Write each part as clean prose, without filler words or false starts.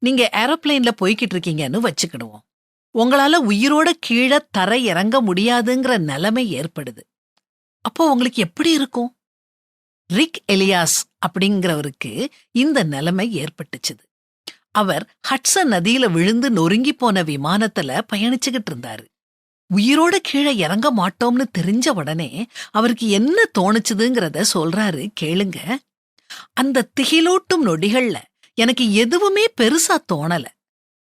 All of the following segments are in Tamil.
நீங்க ஏரோப்ளேன்ல போய்கிட்டு இருக்கீங்கன்னு வச்சுக்கிடுவோம். உங்களால உயிரோட கீழ தரை இறங்க முடியாதுங்கிற நிலைமை ஏற்படுது. அப்போ உங்களுக்கு எப்படி இருக்கும்? ரிக் எலியாஸ் அப்படிங்கிறவருக்கு இந்த நிலைமை ஏற்பட்டுச்சுது. அவர் ஹட்சன் நதியில விழுந்து நொறுங்கி போன விமானத்துல பயணிச்சுக்கிட்டு இருந்தாரு. உயிரோட கீழே இறங்க மாட்டோம்னு தெரிஞ்ச உடனே அவருக்கு என்ன தோணுச்சுதுங்கிறத சொல்றாரு கேளுங்க. அந்த திகிலூட்டும் நொடிகள்ல எனக்கு எதுவுமே பெருசா தோணல.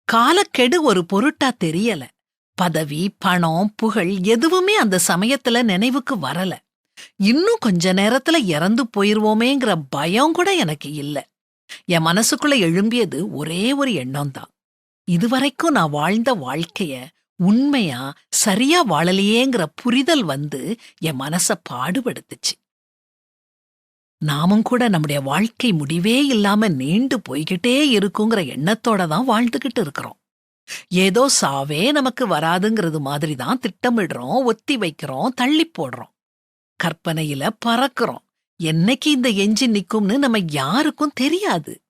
காலக்கெடு ஒரு பொருட்டா தெரியல. பதவி, பணம், புகழ் எதுவுமே அந்த சமயத்துல நினைவுக்கு வரல. இன்னும் கொஞ்ச நேரத்துல இறந்து போயிருவோமேங்கிற பயம் கூட எனக்கு இல்ல. என் மனசுக்குள்ள எழும்பியது ஒரே ஒரு எண்ணம்தான். இதுவரைக்கும் நான் வாழ்ந்த வாழ்க்கைய உண்மையா சரியா வாழலையேங்கிற புரிதல் வந்து என் மனச பாடுபடுத்துச்சு. நாமும் கூட நம்முடைய வாழ்க்கை முடிவே இல்லாம நீண்டு போய்கிட்டே இருக்குங்கிற எண்ணத்தோட தான் வாழ்ந்துகிட்டு இருக்கிறோம். ஏதோ சாவே நமக்கு வராதுங்கிறது மாதிரி தான் திட்டமிடுறோம், ஒத்தி வைக்கிறோம், தள்ளி போடுறோம். கற்பனையில பறக்கிறோம். என்னைக்கு இந்த எஞ்சின் நிக்கும்னு நம்ம யாருக்கும் தெரியாது.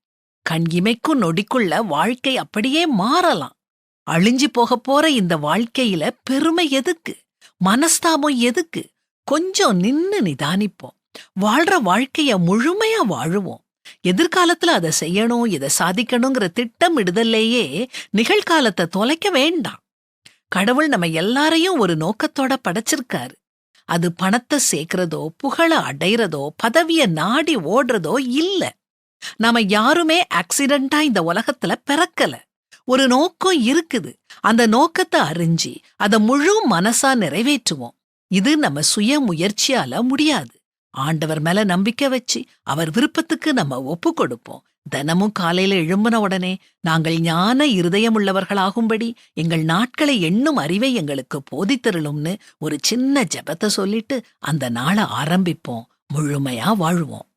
கண் இமைக்கும் நொடிக்குள்ள வாழ்க்கை அப்படியே மாறலாம். அழிஞ்சு போகப் போற இந்த வாழ்க்கையில பெருமை எதுக்கு? மனஸ்தாபம் எதுக்கு? கொஞ்சம் நின்னு நிதானிப்போம். வாழ்ற வாழ்க்கைய முழுமையா வாழுவோம். எதிர்காலத்துல அதை செய்யணும், இதை சாதிக்கணுங்கிற திட்டமிடுதல்லையே நிகழ்காலத்தை தொலைக்க வேண்டாம். கடவுள் நம்ம எல்லாரையும் ஒரு நோக்கத்தோட படைச்சிருக்காரு. அது பணத்தை சேர்க்கிறதோ, புகழ அடைறதோ, பதவிய நாடி ஓடுறதோ இல்ல. நாம யாருமே ஆக்சிடென்டா இந்த உலகத்துல பிறக்கல. ஒரு நோக்கம் இருக்குது. அந்த நோக்கத்தை அறிஞ்சு அத முழு மனசா நிறைவேற்றுவோம். இது நம்ம சுய முயற்சியால முடியாது. ஆண்டவர் மேல நம்பிக்கை வச்சு அவர் விருப்பத்துக்கு நம்ம ஒப்பு கொடுப்போம். தினமும் காலையில எழும்பின உடனே நாங்கள் ஞான இருதயமுள்ளவர்களாகும்படி எங்கள் நாட்களை எண்ணும் அறிவை எங்களுக்கு போதித்தருளும்னு ஒரு சின்ன ஜெபத்தை சொல்லிட்டு அந்த நாளை ஆரம்பிப்போம். முழுமையா வாழுவோம்.